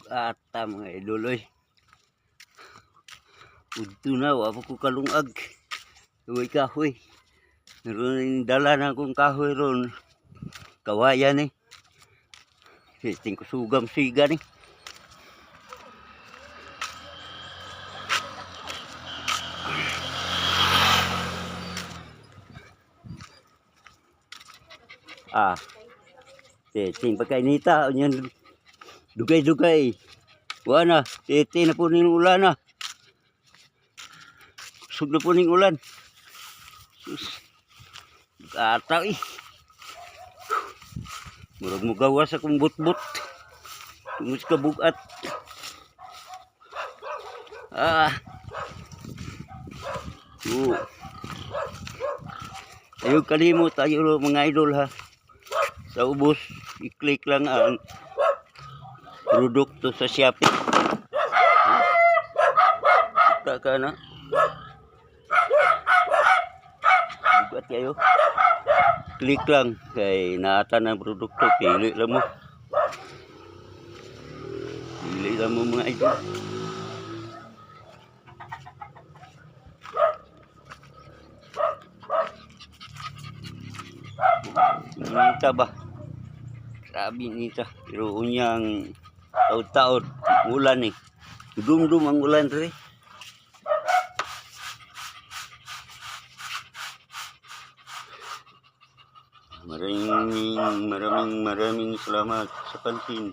Ata mga idoloy. Udto na, wapa ko kalungag. Huwag kahoy. Meron dala na akong kahoy ron. Kawayan eh. Siting ko sugam siga ni. Siting pagkainita. Onyan dugay-dugay. Wala na. Siting na po ning ulan na. Sug na po ning ulan. Sus. Ataw eh. Murag mo gawas akong bot-bot. Tungos ka bugat. Ayaw kalimot tayo mga idol ha. Sa ubos, i-click lang ang produkto sa Shopee. Kaka na. Bugat kayo. Click lang kay naatan ang produkto, pili lang mo. Pili lang mo mga idol. Nita ba? Sabi nita. Pero unyang taon-taon, ulan eh. Dum-dum ang ulan rin. Maraming salamat sa pansin.